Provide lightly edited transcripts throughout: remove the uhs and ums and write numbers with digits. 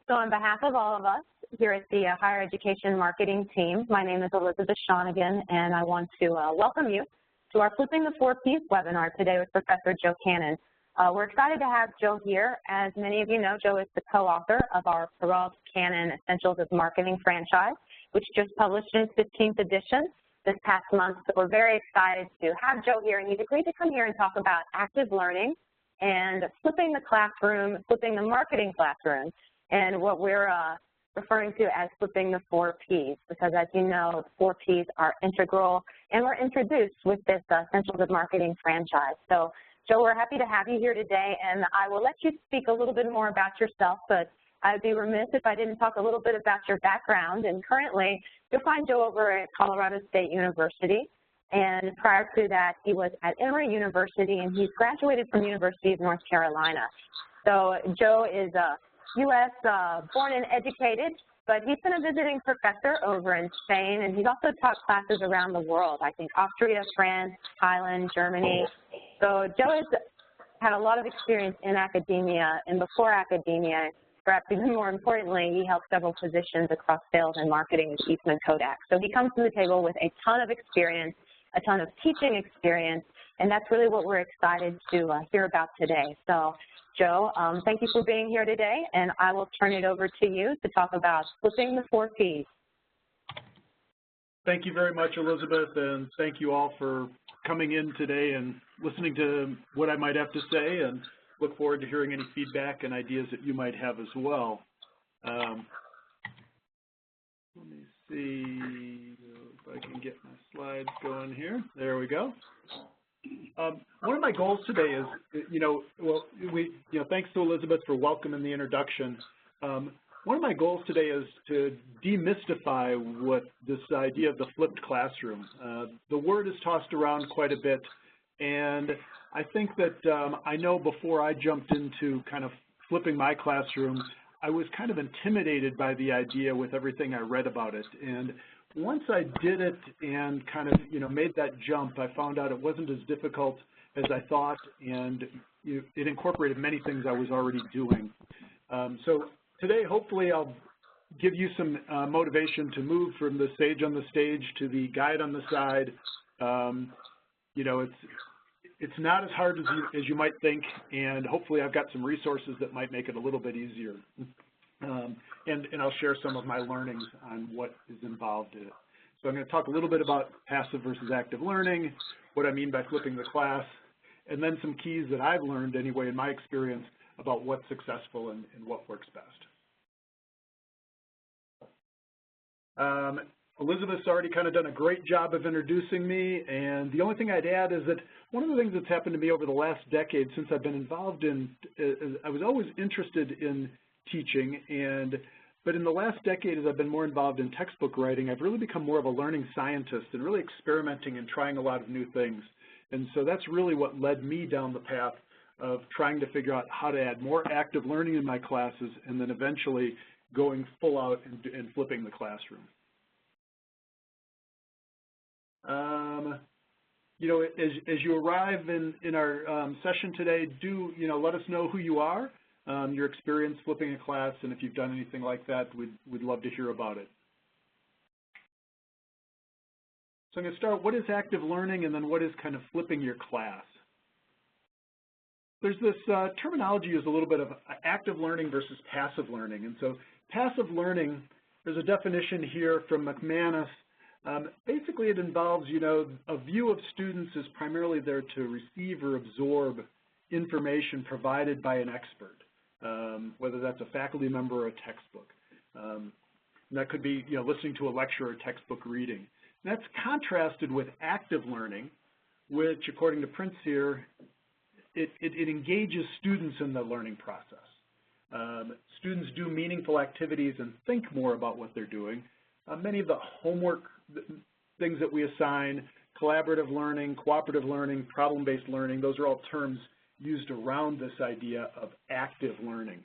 So on behalf of all of us here at the Higher Education Marketing team, my name is Elizabeth Shonigan, and I want to welcome you to our Flipping the 4 Ps webinar today with Professor Joe Cannon. We're excited to have Joe here. As many of you know, Joe is the co-author of our Perreault Cannon Essentials of Marketing franchise, which just published in its 15th edition this past month. So we're very excited to have Joe here, and he's agreed to come here and talk about active learning and flipping the classroom, flipping the marketing classroom, and what we're referring to as flipping the 4 Ps, because as you know, the 4 Ps are integral and were introduced with this Essentials of Marketing franchise. So Joe, we're happy to have you here today, and I will let you speak a little bit more about yourself, but I'd be remiss if I didn't talk a little bit about your background. And currently, you'll find Joe over at Colorado State University, and prior to that, he was at Emory University, and he's graduated from University of North Carolina. So Joe is a U.S. Born and educated, but he's been a visiting professor over in Spain, and he's also taught classes around the world, I think Austria, France, Thailand, Germany. So Joe has had a lot of experience in academia and before academia. Perhaps even more importantly, he held several positions across sales and marketing at Eastman Kodak. So he comes to the table with a ton of experience, a ton of teaching experience, and that's really what we're excited to hear about today. So Joe, thank you for being here today, and I will turn it over to you to talk about flipping the 4 Ps. Thank you very much, Elizabeth, and thank you all for coming in today and listening to what I might have to say, and look forward to hearing any feedback and ideas that you might have as well. Let me see if I can get my slides going here. There we go. One of my goals today is, thanks to Elizabeth for welcoming the introduction. One of my goals today is to demystify what this idea of the flipped classroom. The word is tossed around quite a bit, and I think that I know before I jumped into kind of flipping my classroom, I was kind of intimidated by the idea with everything I read about it. And once I did it and kind of, made that jump, I found out it wasn't as difficult as I thought, and it incorporated many things I was already doing. So today, hopefully, I'll give you some motivation to move from the sage on the stage to the guide on the side. It's not as hard as you might think, and hopefully I've got some resources that might make it a little bit easier. And I'll share some of my learnings on what is involved in it. So I'm going to talk a little bit about passive versus active learning, what I mean by flipping the class, and then some keys that I've learned anyway in my experience about what's successful and what works best. Elizabeth's already kind of done a great job of introducing me, and the only thing I'd add is that one of the things that's happened to me over the last decade since I've been involved in, I was always interested in teaching, but in the last decade as I've been more involved in textbook writing, I've really become more of a learning scientist and really experimenting and trying a lot of new things. And so that's really what led me down the path of trying to figure out how to add more active learning in my classes and then eventually going full out and flipping the classroom. As you arrive in our session today, do let us know who you are, your experience flipping a class, and if you've done anything like that, we'd love to hear about it. So I'm going to start, what is active learning, and then what is kind of flipping your class? There's this terminology used a little bit of active learning versus passive learning. And so passive learning, there's a definition here from McManus. Basically, it involves, a view of students is primarily there to receive or absorb information provided by an expert, whether that's a faculty member or a textbook. And that could be, listening to a lecture or textbook reading. And that's contrasted with active learning, which, according to Prince here, it engages students in the learning process. Students do meaningful activities and think more about what they're doing. Many of the homework things that we assign, collaborative learning, cooperative learning, problem-based learning, those are all terms used around this idea of active learning.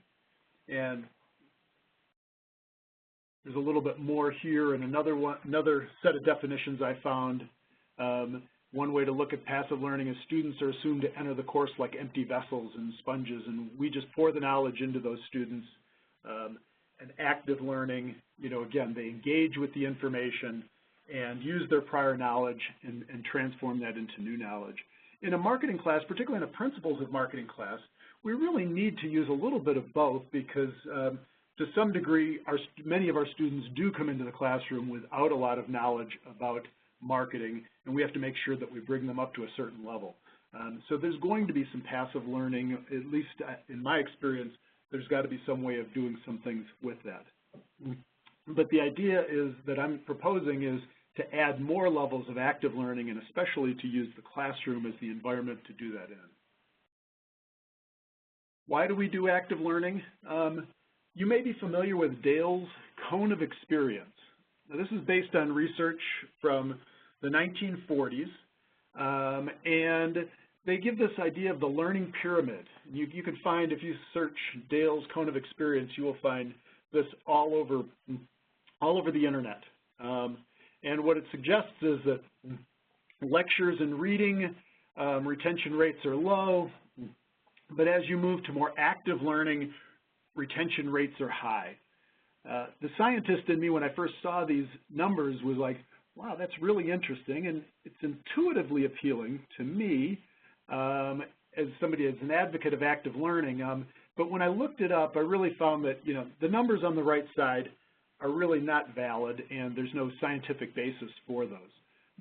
And there's a little bit more here, and another set of definitions I found. One way to look at passive learning is students are assumed to enter the course like empty vessels and sponges, and we just pour the knowledge into those students. and active learning, again, they engage with the information and use their prior knowledge and transform that into new knowledge. In a marketing class, particularly in a principles of marketing class, we really need to use a little bit of both because to some degree, many of our students do come into the classroom without a lot of knowledge about marketing, and we have to make sure that we bring them up to a certain level. So there's going to be some passive learning, at least in my experience, there's got to be some way of doing some things with that. But the idea is that I'm proposing is to add more levels of active learning and especially to use the classroom as the environment to do that in. Why do we do active learning? You may be familiar with Dale's cone of experience. Now, this is based on research from the 1940s, and they give this idea of the learning pyramid. You can find, if you search Dale's cone of experience, you will find this all over the internet. And what it suggests is that lectures and reading, retention rates are low, but as you move to more active learning, retention rates are high. The scientist in me, when I first saw these numbers, was like, wow, that's really interesting, and it's intuitively appealing to me as somebody, as an advocate of active learning. But when I looked it up, I really found that, the numbers on the right side are really not valid, and there's no scientific basis for those.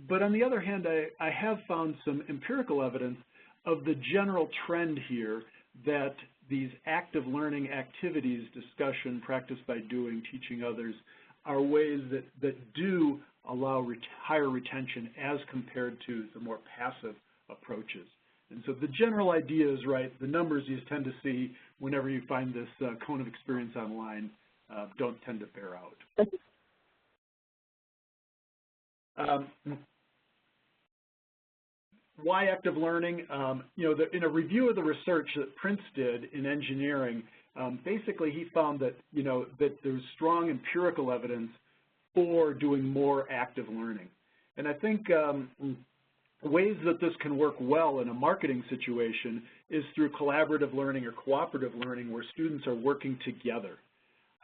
But on the other hand, I have found some empirical evidence of the general trend here that these active learning activities, discussion, practice by doing, teaching others, are ways that do allow higher retention as compared to the more passive approaches. And so the general idea is right. The numbers you tend to see whenever you find this cone of experience online don't tend to bear out. Why active learning? In a review of the research that Prince did in engineering, basically he found that, that there's strong empirical evidence for doing more active learning. And I think ways that this can work well in a marketing situation is through collaborative learning or cooperative learning where students are working together.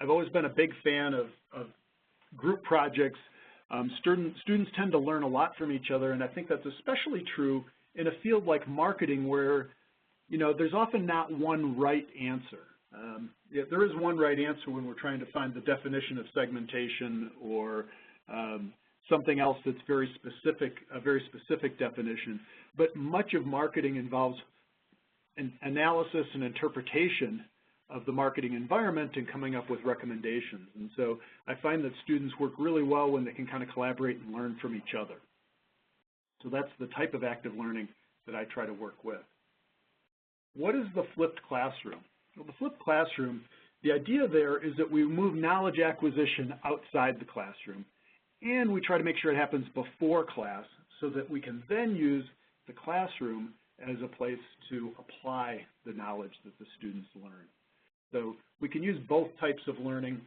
I've always been a big fan of group projects. Students tend to learn a lot from each other, and I think that's especially true in a field like marketing where, there's often not one right answer. There is one right answer when we're trying to find the definition of segmentation or something else that's very specific, a very specific definition. But much of marketing involves an analysis and interpretation of the marketing environment and coming up with recommendations. And so I find that students work really well when they can kind of collaborate and learn from each other. So that's the type of active learning that I try to work with. What is the flipped classroom? Well, the flipped classroom, the idea there is that we move knowledge acquisition outside the classroom, and we try to make sure it happens before class so that we can then use the classroom as a place to apply the knowledge that the students learn. So we can use both types of learning,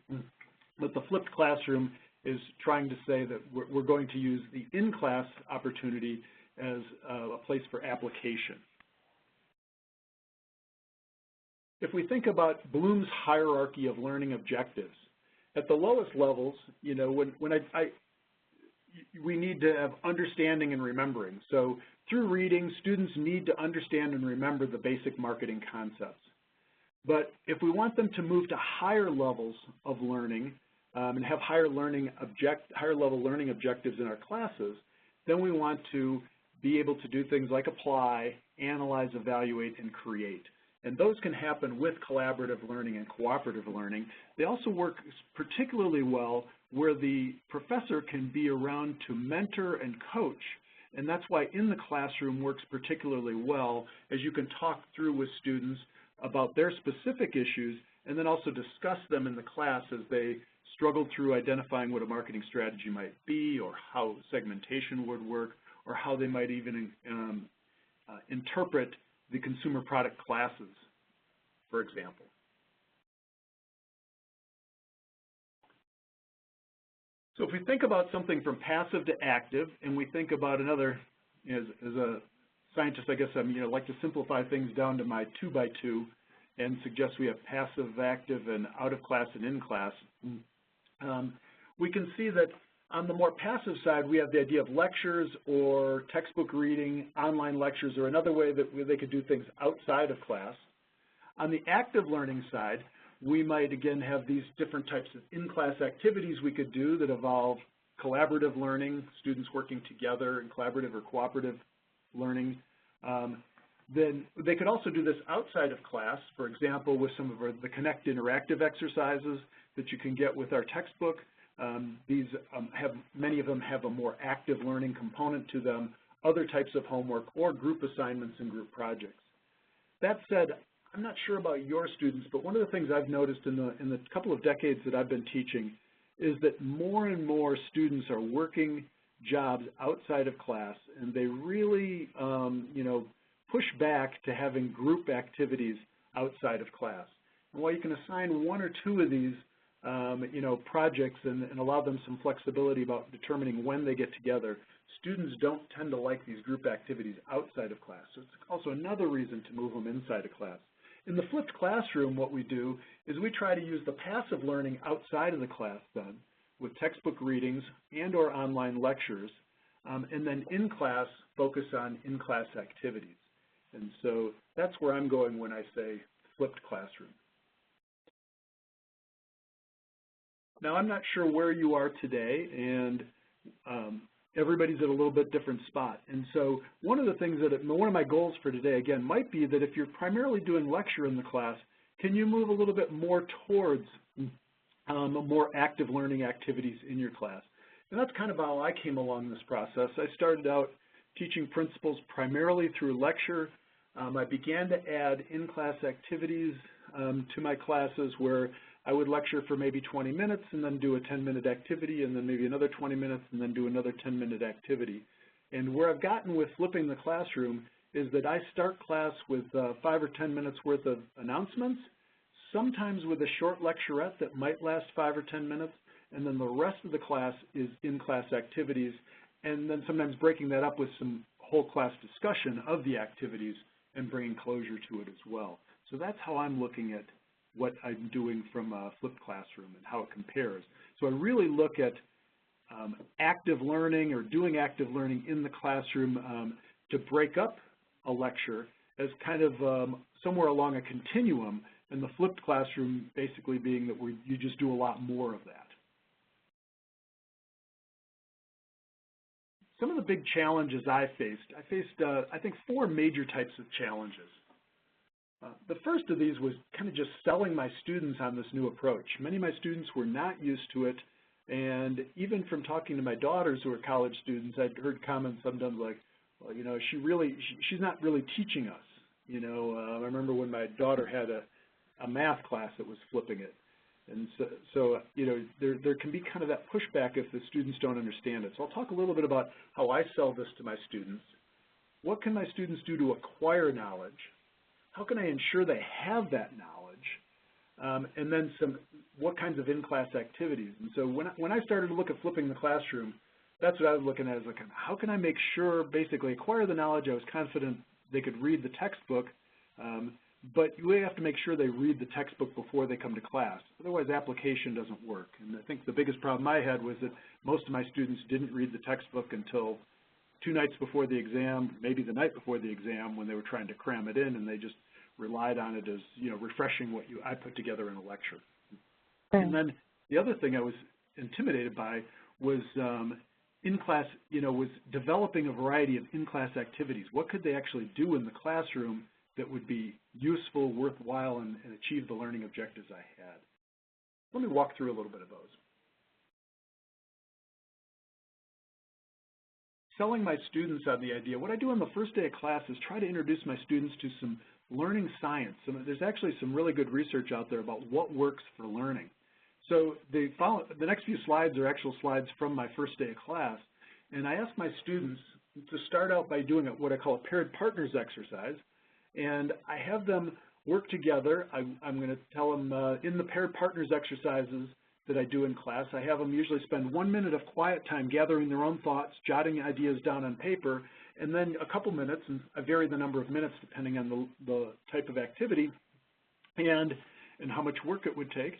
but the flipped classroom is trying to say that we're going to use the in-class opportunity as a place for application. If we think about Bloom's hierarchy of learning objectives, at the lowest levels, we need to have understanding and remembering. So through reading, students need to understand and remember the basic marketing concepts. But if we want them to move to higher levels of learning and have higher level learning objectives in our classes, then we want to be able to do things like apply, analyze, evaluate, and create. And those can happen with collaborative learning and cooperative learning. They also work particularly well where the professor can be around to mentor and coach. And that's why in the classroom works particularly well, as you can talk through with students about their specific issues and then also discuss them in the class as they struggle through identifying what a marketing strategy might be or how segmentation would work or how they might even interpret the consumer product classes, for example. So if we think about something from passive to active, and we think about another, as a scientist, I guess I like to simplify things down to my 2x2, and suggests we have passive, active, and out of class and in class. We can see that on the more passive side, we have the idea of lectures or textbook reading, online lectures, or another way that they could do things outside of class. On the active learning side, we might, again, have these different types of in-class activities we could do that involve collaborative learning, students working together in collaborative or cooperative learning. Then they could also do this outside of class, for example, with some of the Connect interactive exercises that you can get with our textbook. These many of them have a more active learning component to them, other types of homework, or group assignments and group projects. That said, I'm not sure about your students, but one of the things I've noticed in the couple of decades that I've been teaching is that more and more students are working jobs outside of class, and they really, push back to having group activities outside of class. And while you can assign one or two of these, projects and allow them some flexibility about determining when they get together, students don't tend to like these group activities outside of class. So it's also another reason to move them inside of class. In the flipped classroom, what we do is we try to use the passive learning outside of the class then with textbook readings and or online lectures, and then in class focus on in-class activities. And so that's where I'm going when I say flipped classroom. Now, I'm not sure where you are today, and everybody's at a little bit different spot. And so one of the things one of my goals for today, again, might be that if you're primarily doing lecture in the class, can you move a little bit more towards more active learning activities in your class? And that's kind of how I came along this process. I started out teaching principles primarily through lecture. I began to add in-class activities to my classes where I would lecture for maybe 20 minutes and then do a 10-minute activity and then maybe another 20 minutes and then do another 10-minute activity. And where I've gotten with flipping the classroom is that I start class with 5 or 10 minutes worth of announcements, sometimes with a short lecturette that might last 5 or 10 minutes, and then the rest of the class is in-class activities, and then sometimes breaking that up with some whole class discussion of the activities and bringing closure to it as well. So that's how I'm looking at what I'm doing from a flipped classroom and how it compares. So I really look at active learning or doing active learning in the classroom to break up a lecture as kind of somewhere along a continuum, and the flipped classroom basically being that you just do a lot more of that. Some of the big challenges I faced, I think 4 major types of challenges. The first of these was kind of just selling my students on this new approach. Many of my students were not used to it, and even from talking to my daughters who are college students, I'd heard comments sometimes like, well, she's not really teaching us. I remember when my daughter had a math class that was flipping it. And so there can be kind of that pushback if the students don't understand it. So I'll talk a little bit about how I sell this to my students. What can my students do to acquire knowledge? How can I ensure they have that knowledge? And then what kinds of in-class activities? And so when I started to look at flipping the classroom, that's what I was looking at, is like, how can I make sure, basically, acquire the knowledge? I was confident they could read the textbook, but you have to make sure they read the textbook before they come to class. Otherwise, application doesn't work. And I think the biggest problem I had was that most of my students didn't read the textbook until 2 nights before the exam, maybe the night before the exam, when they were trying to cram it in, and they just relied on it as, refreshing what I put together in a lecture. Right. And then the other thing I was intimidated by was in-class, was developing a variety of in-class activities. What could they actually do in the classroom that would be useful, worthwhile, and achieve the learning objectives I had? Let me walk through a little bit of those. Selling my students on the idea, what I do on the first day of class is try to introduce my students to some learning science. There's actually some really good research out there about what works for learning. So the next few slides are actual slides from my first day of class, and I ask my students to start out by doing what I call a paired partners exercise, and I have them work together. I'm going to tell them in the paired partners exercises that I do in class, I have them usually spend 1 minute of quiet time gathering their own thoughts, jotting ideas down on paper, and then a couple minutes, and I vary the number of minutes depending on the type of activity, and how much work it would take.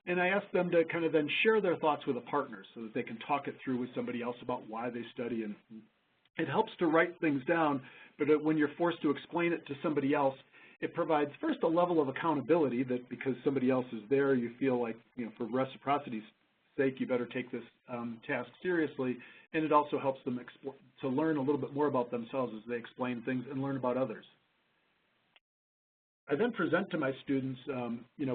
And I asked them to kind of then share their thoughts with a partner so that they can talk it through with somebody else about why they study. And it helps to write things down, but when you're forced to explain it to somebody else, it provides first a level of accountability that because somebody else is there, you feel like, for reciprocity's sake, you better take this task seriously. And it also helps them to learn a little bit more about themselves as they explain things and learn about others. I then present to my students,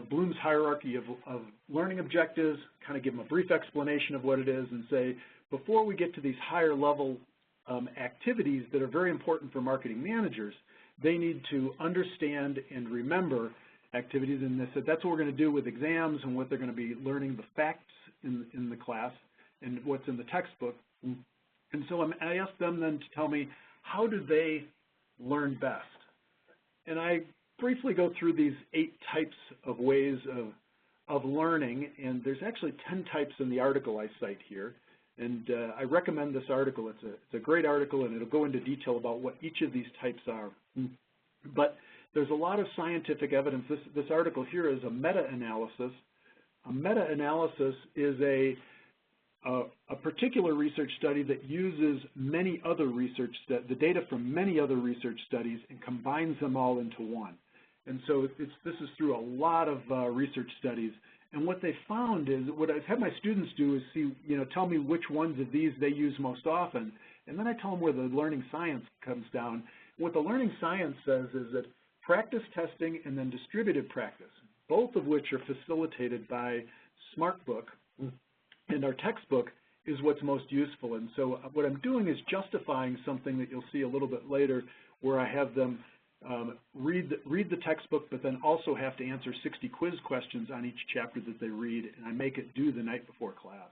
Bloom's hierarchy of learning objectives, kind of give them a brief explanation of what it is and say, before we get to these higher level activities that are very important for marketing managers, they need to understand and remember activities. And they said that's what we're going to do with exams and what they're going to be learning the facts in the class and what's in the textbook. And so I asked them then to tell me, how do they learn best? And I briefly go through these 8 types of ways of learning, and there's actually 10 types in the article I cite here. And I recommend this article. It's a great article, and it'll go into detail about what each of these types are. But there's a lot of scientific evidence. This article here is a meta-analysis. A meta-analysis is a particular research study that uses many other the data from many other research studies and combines them all into one. And so this is through a lot of research studies. And what they found is, what I've had my students do is tell me which ones of these they use most often. And then I tell them where the learning science comes down. What the learning science says is that practice testing and then distributed practice, both of which are facilitated by SmartBook and our textbook, is what's most useful. And so what I'm doing is justifying something that you'll see a little bit later, where I have them read the textbook, but then also have to answer 60 quiz questions on each chapter that they read, and I make it due the night before class.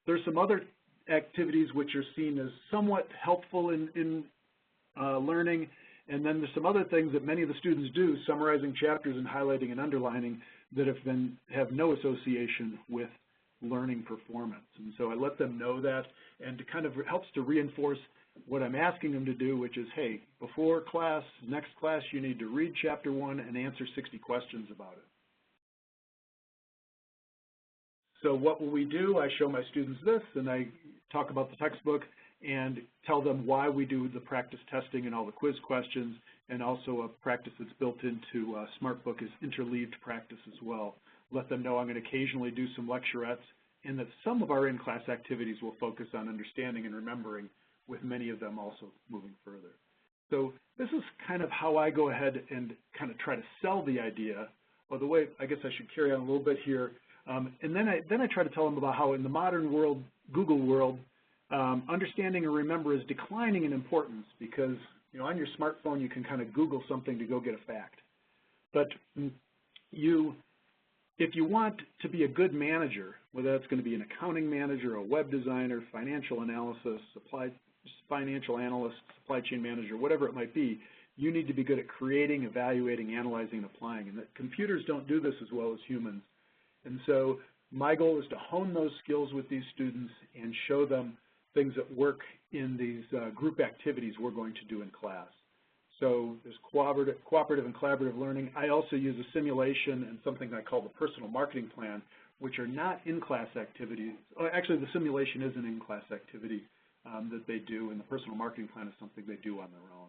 There's some other activities which are seen as somewhat helpful in learning, and then there's some other things that many of the students do, summarizing chapters and highlighting and underlining, that have no association with learning performance. And so I let them know that, and it kind of helps to reinforce what I'm asking them to do, which is, hey, before class, next class, you need to read chapter 1 and answer 60 questions about it. So what will we do? I show my students this, and I talk about the textbook and tell them why we do the practice testing and all the quiz questions, and also a practice that's built into SmartBook is interleaved practice as well. Let them know I'm going to occasionally do some lecturettes, and that some of our in-class activities will focus on understanding and remembering, with many of them also moving further. So this is kind of how I go ahead and kind of try to sell the idea, or the way I guess I should carry on a little bit here. And then I try to tell them about how in the modern world, Google world, understanding and remember is declining in importance, because on your smartphone you can kind of Google something to go get a fact. But if you want to be a good manager, whether that's going to be an accounting manager, a web designer, financial analysis, financial analyst, supply chain manager, whatever it might be, you need to be good at creating, evaluating, analyzing, and applying. And that computers don't do this as well as humans. And so my goal is to hone those skills with these students and show them things that work in these group activities we're going to do in class. So there's cooperative and collaborative learning. I also use a simulation and something I call the personal marketing plan, which are not in-class activities. Actually, the simulation is an in-class activity that they do, and the personal marketing plan is something they do on their own.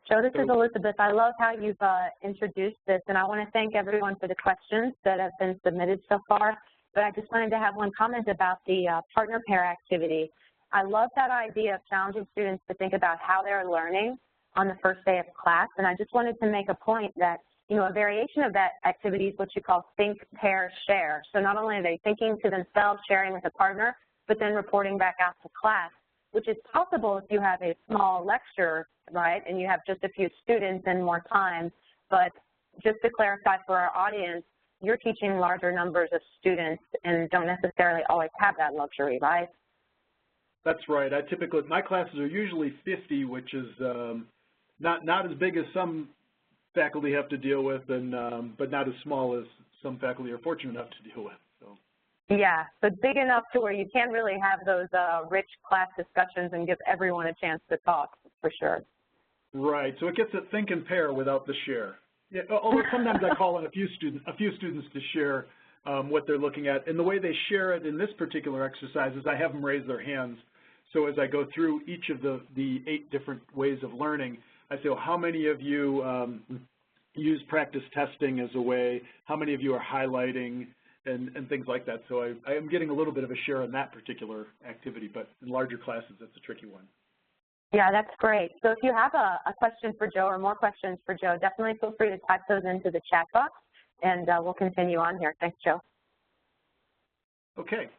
Joe, this is Elizabeth. I love how you've introduced this, and I want to thank everyone for the questions that have been submitted so far. But I just wanted to have one comment about the partner pair activity. I love that idea of challenging students to think about how they're learning on the first day of class, and I just wanted to make a point that, a variation of that activity is what you call think, pair, share. So not only are they thinking to themselves, sharing with a partner, but then reporting back out to class, which is possible if you have a small lecture, right, and you have just a few students and more time. But just to clarify for our audience, you're teaching larger numbers of students and don't necessarily always have that luxury, right? That's right. My classes are usually 50, which is not as big as some faculty have to deal with, and but not as small as some faculty are fortunate enough to deal with. So. Yeah, but big enough to where you can really have those rich class discussions and give everyone a chance to talk, for sure. Right. So it gets at think and pair without the share. Yeah, although sometimes I call on a few students to share what they're looking at. And the way they share it in this particular exercise is I have them raise their hands. So as I go through each of the 8 different ways of learning, I say, well, how many of you use practice testing as a way? How many of you are highlighting and things like that? So I am getting a little bit of a share in that particular activity, but in larger classes, that's a tricky one. Yeah, that's great. So if you have a question for Joe or more questions for Joe, definitely feel free to type those into the chat box, and we'll continue on here. Thanks, Joe. Okay.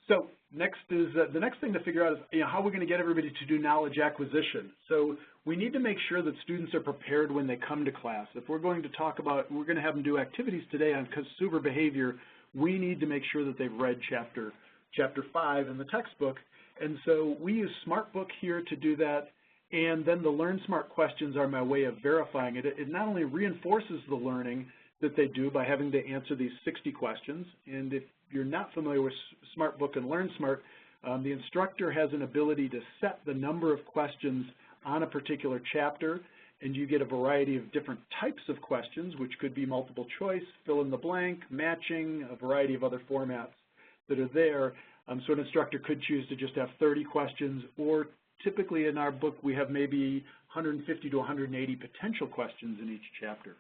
So next is the next thing to figure out is how we're going to get everybody to do knowledge acquisition. So we need to make sure that students are prepared when they come to class. If we're going to talk about, we're going to have them do activities today on consumer behavior, we need to make sure that they've read chapter 5 in the textbook. And so we use SmartBook here to do that, and then the LearnSmart questions are my way of verifying it. It not only reinforces the learning that they do by having to answer these 60 questions, and if you're not familiar with SmartBook and LearnSmart, the instructor has an ability to set the number of questions on a particular chapter, and you get a variety of different types of questions, which could be multiple choice, fill in the blank, matching, a variety of other formats that are there. So an instructor could choose to just have 30 questions, or typically in our book we have maybe 150 to 180 potential questions in each chapter.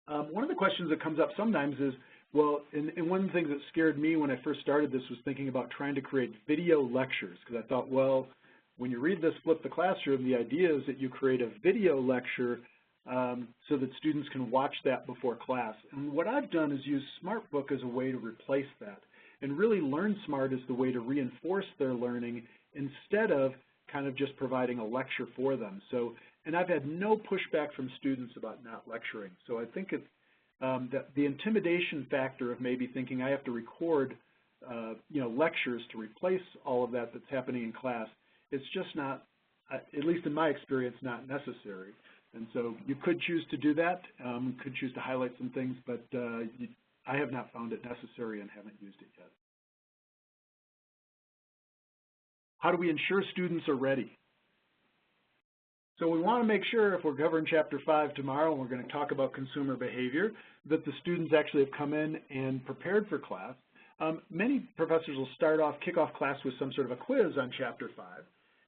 One of the questions that comes up sometimes is, well, and one of the things that scared me when I first started this was thinking about trying to create video lectures, because I thought, well, when you read this Flip the Classroom, the idea is that you create a video lecture so that students can watch that before class. And what I've done is use SmartBook as a way to replace that. And really LearnSmart is the way to reinforce their learning instead of kind of just providing a lecture for them. So, and I've had no pushback from students about not lecturing. So I think it's that the intimidation factor of maybe thinking I have to record lectures to replace all of that that's happening in class, it's just not, at least in my experience, not necessary. And so you could choose to do that, could choose to highlight some things, but I have not found it necessary and haven't used it yet. How do we ensure students are ready? So we want to make sure if we're covering Chapter 5 tomorrow and we're going to talk about consumer behavior, that the students actually have come in and prepared for class. Many professors will kick off class with some sort of a quiz on Chapter 5,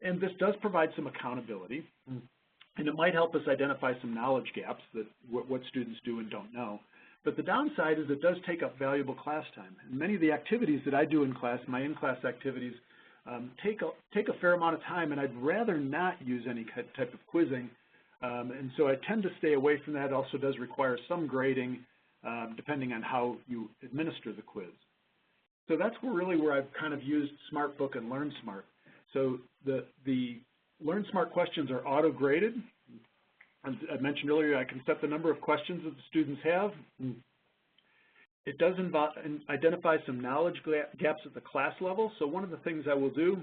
and this does provide some accountability, and it might help us identify some knowledge gaps that what students do and don't know. But the downside is it does take up valuable class time. And many of the activities that I do in class, my in-class activities, take a fair amount of time, and I'd rather not use any type of quizzing. And so I tend to stay away from that. It also does require some grading depending on how you administer the quiz. So that's really where I've kind of used SmartBook and LearnSmart. So the LearnSmart questions are auto-graded. As I mentioned earlier, I can set the number of questions that the students have. It does identify some knowledge gaps at the class level. So one of the things I will do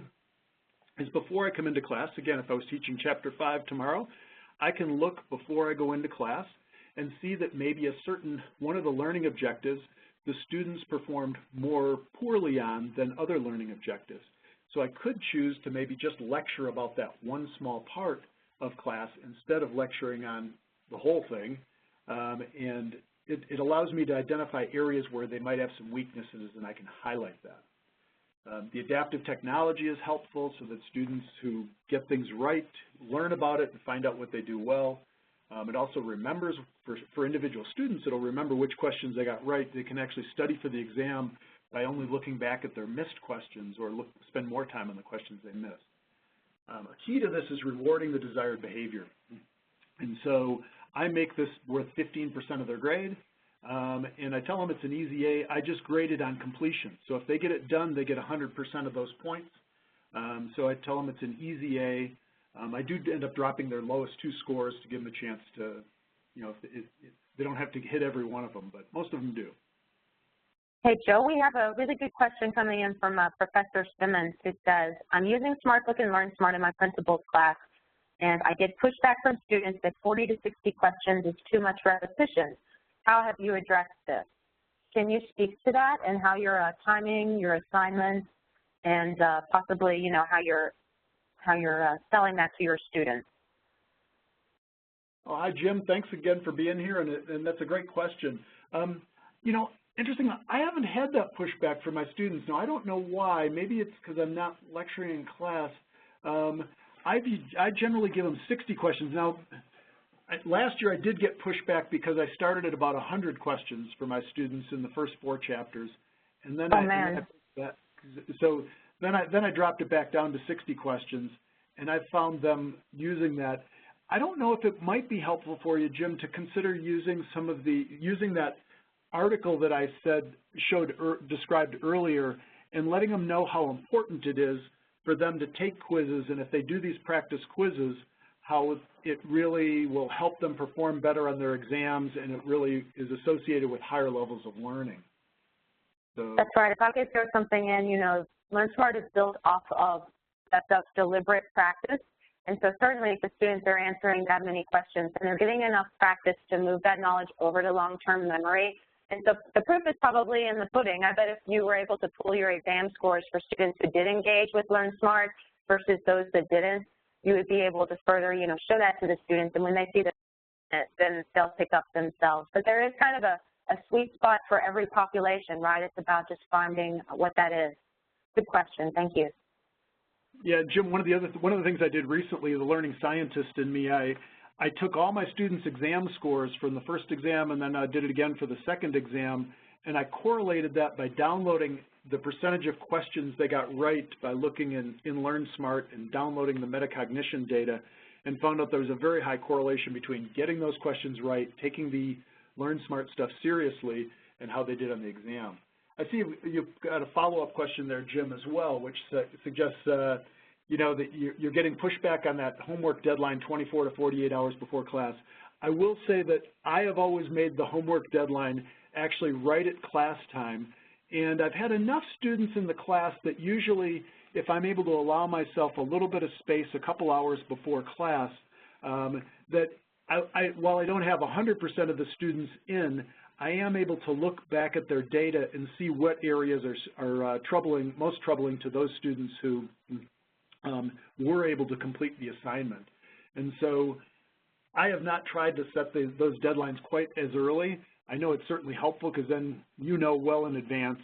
is before I come into class, again, if I was teaching Chapter 5 tomorrow, I can look before I go into class and see that maybe one of the learning objectives the students performed more poorly on than other learning objectives. So I could choose to maybe just lecture about that one small part of class instead of lecturing on the whole thing, and it allows me to identify areas where they might have some weaknesses, and I can highlight that. The adaptive technology is helpful so that students who get things right learn about it and find out what they do well. It also remembers, for individual students, it'll remember which questions they got right. They can actually study for the exam by only looking back at their missed questions or spend more time on the questions they missed. A key to this is rewarding the desired behavior. And so I make this worth 15% of their grade, and I tell them it's an easy A. I just grade it on completion. So if they get it done, they get 100% of those points. So I tell them it's an easy A. I do end up dropping their lowest 2 scores to give them a chance to, they don't have to hit every one of them, but most of them do. Hey, Joe, we have a really good question coming in from Professor Simmons, who says, I'm using SmartBook and LearnSmart in my principal's class, and I get pushback from students that 40 to 60 questions is too much repetition. How have you addressed this? Can you speak to that and how you're timing your assignments and possibly, how you're selling that to your students? Oh, hi, Jim. Thanks again for being here, and that's a great question. You know, interesting, I haven't had that pushback from my students. Now, I don't know why. Maybe it's because I'm not lecturing in class. I generally give them 60 questions. Now, last year I did get pushback because I started at about 100 questions for my students in the first 4 chapters, and then then I dropped it back down to 60 questions, and I found them using that. I don't know if it might be helpful for you, Jim, to consider using using that article that I described earlier, and letting them know how important it is for them to take quizzes, and if they do these practice quizzes, how it really will help them perform better on their exams, and it really is associated with higher levels of learning. So, that's right. If I could throw something in, you know, LearnSmart is built off of that deliberate practice. And so certainly if the students are answering that many questions and they're getting enough practice to move that knowledge over to long-term memory. And so the proof is probably in the pudding. I bet if you were able to pull your exam scores for students who did engage with LearnSmart versus those that didn't, you would be able to further, you know, show that to the students. And when they see that, then they'll pick up themselves. But there is kind of a sweet spot for every population, right? It's about just finding what that is. Good question. Thank you. Yeah, Jim, one of the things I did recently, the learning scientist in me, I took all my students' exam scores from the first exam, and then I did it again for the second exam, and I correlated that by downloading the percentage of questions they got right by looking in LearnSmart and downloading the metacognition data, and found out there was a very high correlation between getting those questions right, taking the LearnSmart stuff seriously, and how they did on the exam. I see you've got a follow-up question there, Jim, as well, which suggests, you know, that you're getting pushback on that homework deadline 24 to 48 hours before class. I will say that I have always made the homework deadline actually right at class time, and I've had enough students in the class that usually, if I'm able to allow myself a little bit of space a couple hours before class, that while I don't have 100% of the students in, I am able to look back at their data and see what areas are most troubling to those students who were able to complete the assignment. And so I have not tried to set those deadlines quite as early. I know it's certainly helpful because then you know well in advance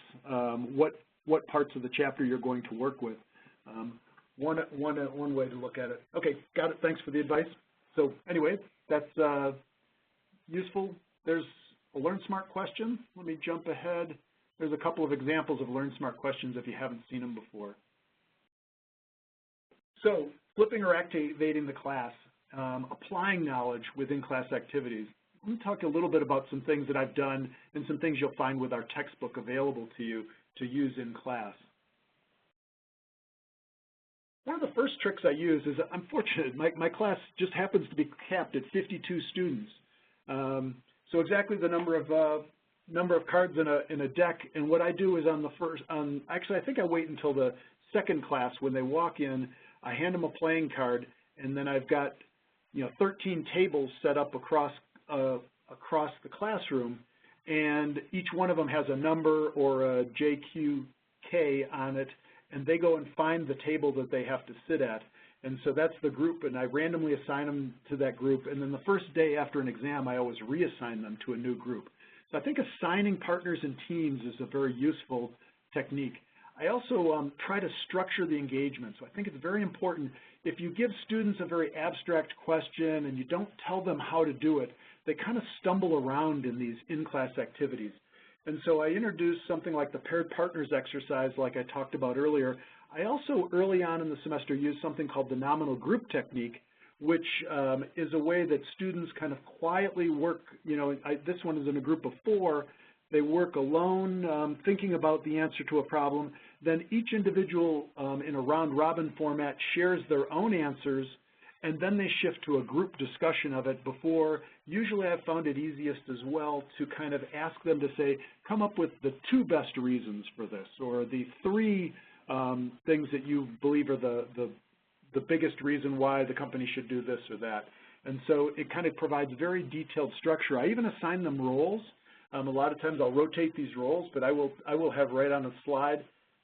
what parts of the chapter you're going to work with. One way to look at it. Okay, got it. Thanks for the advice. So anyway, that's useful. There's a LearnSmart question. Let me jump ahead. There's a couple of examples of LearnSmart questions if you haven't seen them before. So, flipping or activating the class, applying knowledge within class activities. Let me talk a little bit about some things that I've done and some things you'll find with our textbook available to you to use in class. One of the first tricks I use is, I'm fortunate, my class just happens to be capped at 52 students. So exactly the number of cards in a deck, and what I do is actually I think I wait until the second class when they walk in. I hand them a playing card, and then I've got 13 tables set up across the classroom, and each one of them has a number or a JQK on it, and they go and find the table that they have to sit at. And so that's the group, and I randomly assign them to that group. And then the first day after an exam, I always reassign them to a new group. So I think assigning partners and teams is a very useful technique. I also try to structure the engagement. So I think it's very important. If you give students a very abstract question and you don't tell them how to do it, they kind of stumble around in these in-class activities. And so I introduced something like the paired partners exercise like I talked about earlier. I also, early on in the semester, used something called the nominal group technique, which is a way that students kind of quietly work. This one is in a group of 4. They work alone, thinking about the answer to a problem. Then each individual in a round-robin format shares their own answers, and then they shift to a group discussion of it before. Usually I've found it easiest as well to kind of ask them to say, come up with the 2 best reasons for this, or the 3 things that you believe are the biggest reason why the company should do this or that. And so it kind of provides very detailed structure. I even assign them roles. A lot of times I'll rotate these roles, but I will have right on a slide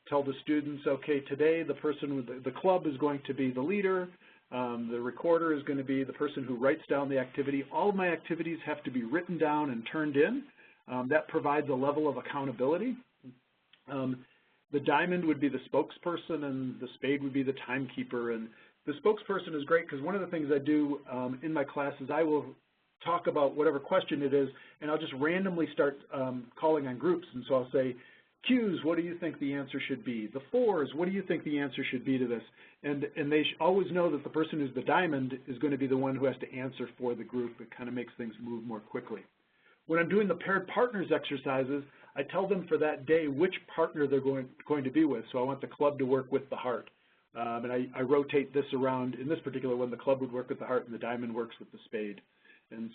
tell the students, okay, today the person with the club is going to be the leader, The recorder is going to be the person who writes down the activity. All of my activities have to be written down and turned in. That provides a level of accountability. The diamond would be the spokesperson, and the spade would be the timekeeper. And the spokesperson is great because one of the things I do in my class is I will talk about whatever question it is, and I'll just randomly start calling on groups. And so I'll say, Qs, what do you think the answer should be? The 4s, what do you think the answer should be to this? And they always know that the person who's the diamond is going to be the one who has to answer for the group. It kind of makes things move more quickly. When I'm doing the paired partners exercises, I tell them for that day which partner they're going to be with. So I want the club to work with the heart. And I rotate this around. In this particular one, the club would work with the heart and the diamond works with the spade. And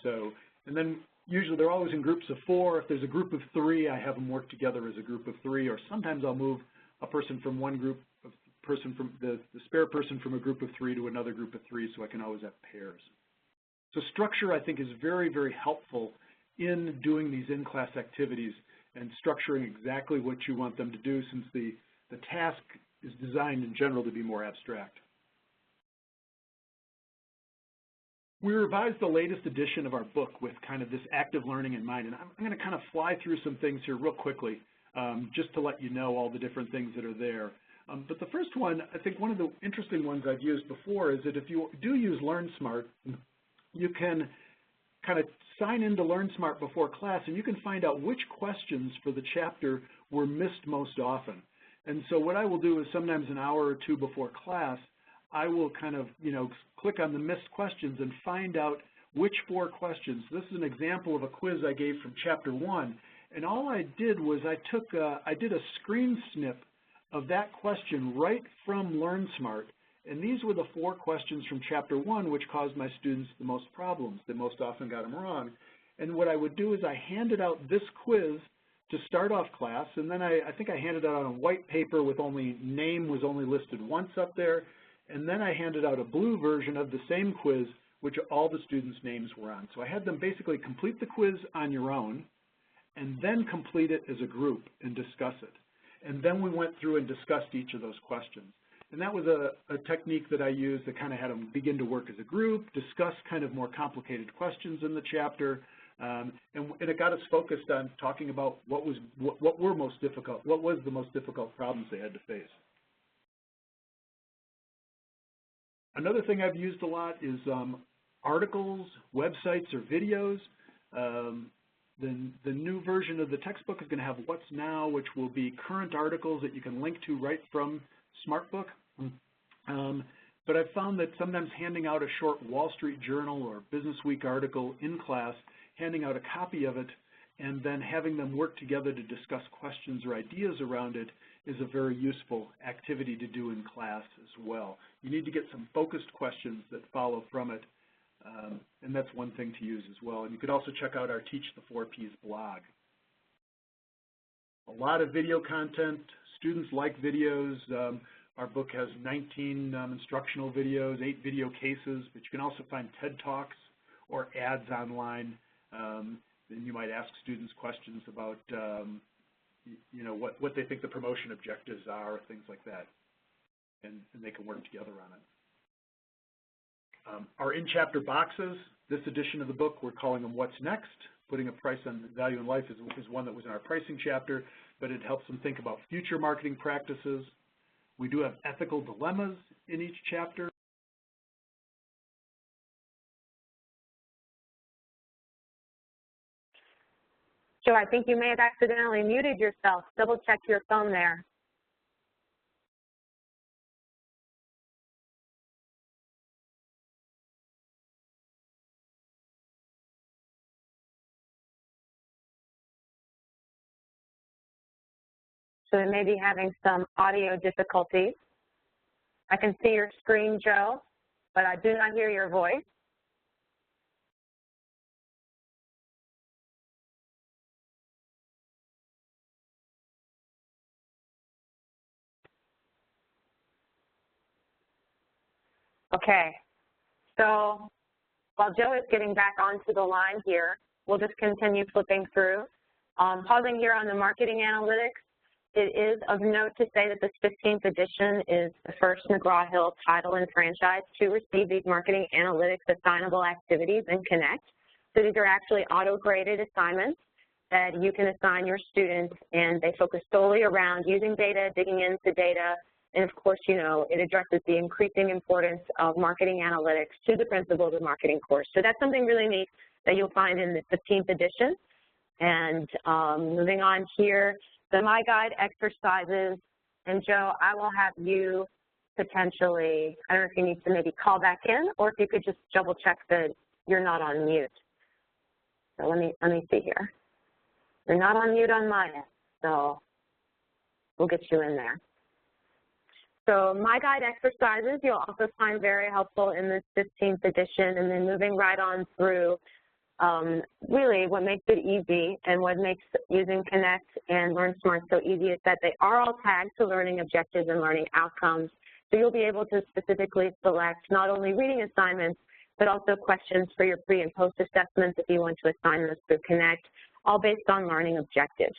then usually they're always in groups of 4. If there's a group of 3, I have them work together as a group of 3, or sometimes I'll move a person from one group, the spare person from a group of 3 to another group of 3, so I can always have pairs. So structure, I think, is very, very helpful in doing these in-class activities and structuring exactly what you want them to do, since the task is designed in general to be more abstract. We revised the latest edition of our book with kind of this active learning in mind, and I'm going to kind of fly through some things here real quickly just to let you know all the different things that are there. But the first one, I think one of the interesting ones I've used before is that if you do use LearnSmart, you can kind of sign into LearnSmart before class, and you can find out which questions for the chapter were missed most often. And so what I will do is sometimes an hour or 2 before class, I will kind of, click on the missed questions and find out which 4 questions. This is an example of a quiz I gave from Chapter 1, and all I did was I did a screen snip of that question right from LearnSmart, and these were the 4 questions from Chapter 1 which caused my students the most problems. They most often got them wrong. And what I would do is I handed out this quiz to start off class, and then I think I handed it out on a white paper with name was only listed once up there. And then I handed out a blue version of the same quiz, which all the students' names were on. So I had them basically complete the quiz on your own, and then complete it as a group and discuss it. And then we went through and discussed each of those questions. And that was a technique that I used that kind of had them begin to work as a group, discuss kind of more complicated questions in the chapter, and it got us focused on talking about what was the most difficult problems they had to face. Another thing I've used a lot is articles, websites, or videos. The new version of the textbook is going to have What's Now, which will be current articles that you can link to right from SmartBook. But I've found that sometimes handing out a short Wall Street Journal or Business Week article in class, handing out a copy of it, and then having them work together to discuss questions or ideas around it is a very useful activity to do in class as well. You need to get some focused questions that follow from it, and that's one thing to use as well. And you could also check out our Teach the 4 Ps blog. A lot of video content. Students like videos. Our book has 19 instructional videos, 8 video cases, but you can also find TED Talks or ads online. Then you might ask students questions about what they think the promotion objectives are, things like that, and they can work together on it. Our in-chapter boxes, this edition of the book, we're calling them What's Next. Putting a price on value in life is one that was in our pricing chapter, but it helps them think about future marketing practices. We do have ethical dilemmas in each chapter. Joe, I think you may have accidentally muted yourself. Double check your phone there. So they may be having some audio difficulties. I can see your screen, Joe, but I do not hear your voice. Okay, so while Joe is getting back onto the line here, we'll just continue flipping through. Pausing here on the marketing analytics it is of note to say that this 15th edition is the first McGraw-Hill title and franchise to receive these marketing analytics assignable activities in Connect. So these are actually auto-graded assignments that you can assign your students, and they focus solely around using data, digging into data, and of course, you know, it addresses the increasing importance of marketing analytics to the Principles of Marketing course. So that's something really neat that you'll find in the 15th edition. And moving on here, the My Guide exercises, and Joe, I will have you potentially, I don't know if you need to maybe call back in, or if you could just double check that you're not on mute. So let me see here. You're not on mute on my end, so we'll get you in there. So My Guide exercises you'll also find very helpful in this 15th edition, and then moving right on through really what makes it easy and what makes using Connect and LearnSmart so easy is that they are all tagged to learning objectives and learning outcomes. So you'll be able to specifically select not only reading assignments, but also questions for your pre and post assessments if you want to assign those through Connect, all based on learning objectives.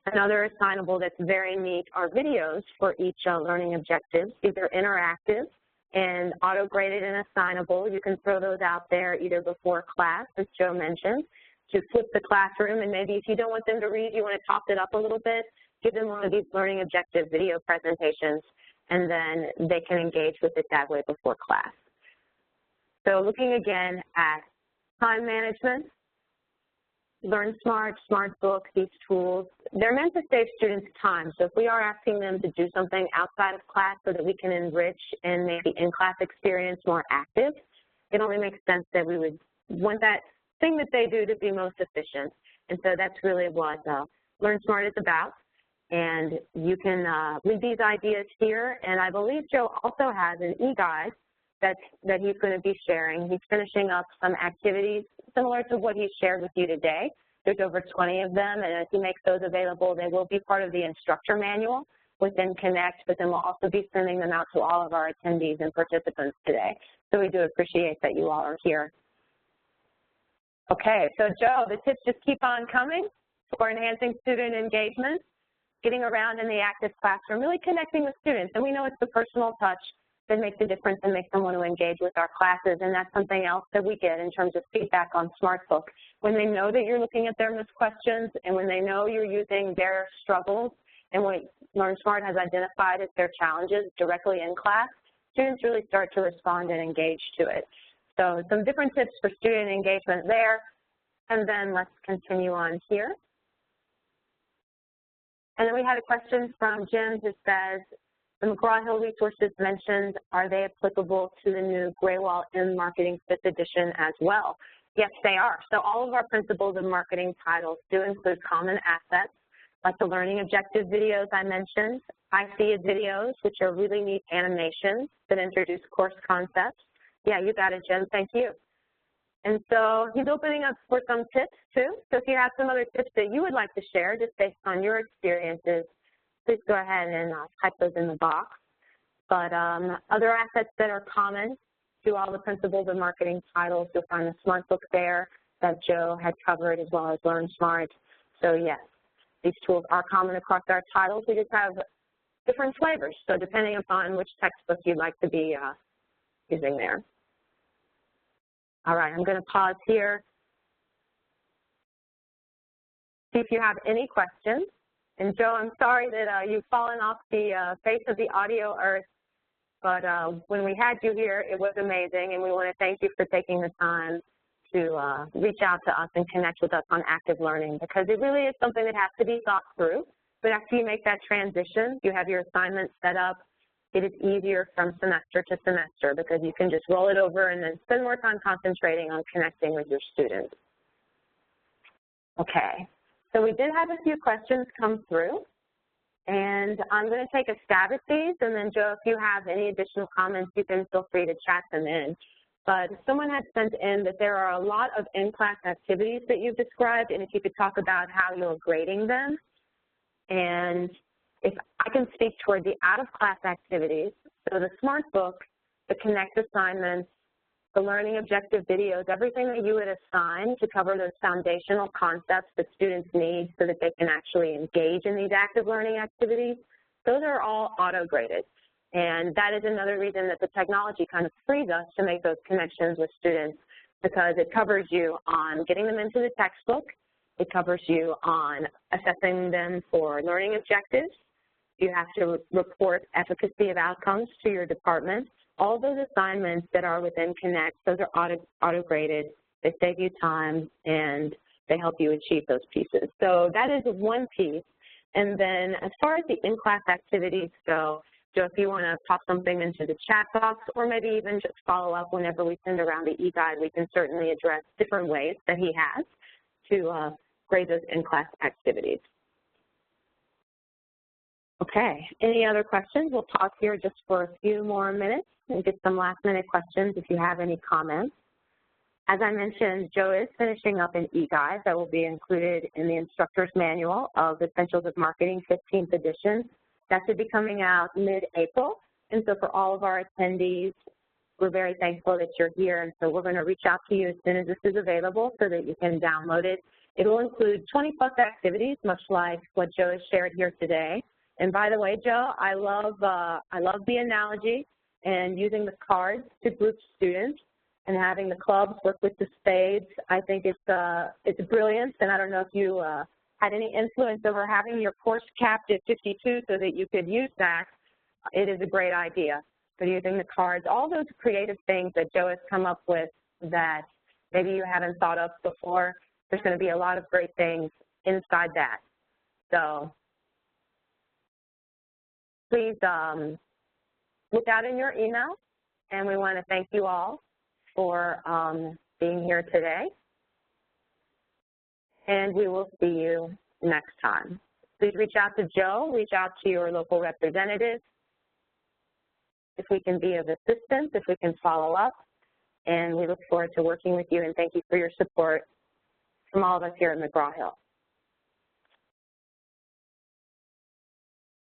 Another assignable that's very neat are videos for each learning objective. These are interactive and auto-graded and assignable. You can throw those out there either before class, as Joe mentioned, to flip the classroom, and maybe if you don't want them to read, you want to top it up a little bit, give them one of these learning objective video presentations, and then they can engage with it that way before class. So looking again at time management, LearnSmart, SmartBook, these tools, they're meant to save students time. So if we are asking them to do something outside of class so that we can enrich and make the in-class experience more active, it only makes sense that we would want that thing that they do to be most efficient. And so that's really what LearnSmart is about. And you can read these ideas here. And I believe Joe also has an e-guide that he's going to be sharing. He's finishing up some activities similar to what he shared with you today. There's over 20 of them, and as he makes those available, they will be part of the instructor manual within Connect, but then we'll also be sending them out to all of our attendees and participants today. So we do appreciate that you all are here. Okay, so Joe, the tips just keep on coming for enhancing student engagement, getting around in the active classroom, really connecting with students. And we know it's the personal touch that makes a difference and makes them want to engage with our classes, and that's something else that we get in terms of feedback on SmartBook. When they know that you're looking at their missed questions and when they know you're using their struggles and what LearnSmart has identified as their challenges directly in class, students really start to respond and engage to it. So some different tips for student engagement there, and then let's continue on here. And then we had a question from Jim who says, the McGraw-Hill resources mentioned, are they applicable to the new Graywall in Marketing 5th edition as well? Yes, they are. So all of our Principles of Marketing titles do include common assets, like the learning objective videos I mentioned, ICEA videos, which are really neat animations that introduce course concepts. Yeah, you got it, Jim. Thank you. And so he's opening up for some tips, too. So if you have some other tips that you would like to share, just based on your experiences, please go ahead and type those in the box. But other assets that are common to all the Principles of Marketing titles, you'll find the SmartBook there that Joe had covered, as well as LearnSmart. So yes, these tools are common across our titles. We just have different flavors, so depending upon which textbook you'd like to be using there. All right, I'm going to pause here, see if you have any questions. And Joe, I'm sorry that you've fallen off the face of the audio earth, but when we had you here, it was amazing, and we want to thank you for taking the time to reach out to us and connect with us on active learning, because it really is something that has to be thought through. But after you make that transition, you have your assignments set up, it is easier from semester to semester because you can just roll it over and then spend more time concentrating on connecting with your students. Okay. So we did have a few questions come through, and I'm going to take a stab at these, and then Joe, if you have any additional comments, you can feel free to chat them in. But someone had sent in that there are a lot of in-class activities that you've described, and if you could talk about how you're grading them. And if I can speak toward the out-of-class activities, so the SmartBook, the Connect assignments, the learning objective videos, everything that you would assign to cover those foundational concepts that students need so that they can actually engage in these active learning activities, those are all auto-graded. And that is another reason that the technology kind of frees us to make those connections with students, because it covers you on getting them into the textbook, it covers you on assessing them for learning objectives, you have to report efficacy of outcomes to your department. All those assignments that are within Connect, those are auto-graded, they save you time, and they help you achieve those pieces. So that is one piece. And then as far as the in-class activities go, Joe, if you want to pop something into the chat box, or maybe even just follow up whenever we send around the e-guide, we can certainly address different ways that he has to grade those in-class activities. Okay, any other questions? We'll pause here just for a few more minutes and get some last-minute questions if you have any comments. As I mentioned, Joe is finishing up an e-guide that will be included in the Instructor's Manual of Essentials of Marketing 15th edition. That should be coming out mid-April, and so for all of our attendees, we're very thankful that you're here, and so we're going to reach out to you as soon as this is available so that you can download it. It will include 20-plus activities, much like what Joe has shared here today. And by the way, Joe, I love the analogy and using the cards to group students and having the clubs work with the spades. I think it's brilliant, and I don't know if you had any influence over having your course capped at 52 so that you could use that. It is a great idea. So using the cards, all those creative things that Joe has come up with that maybe you haven't thought of before, there's going to be a lot of great things inside that. So please look out in your email, and we want to thank you all for being here today. And we will see you next time. Please reach out to Joe, reach out to your local representative if we can be of assistance, if we can follow up. And we look forward to working with you, and thank you for your support from all of us here at McGraw-Hill.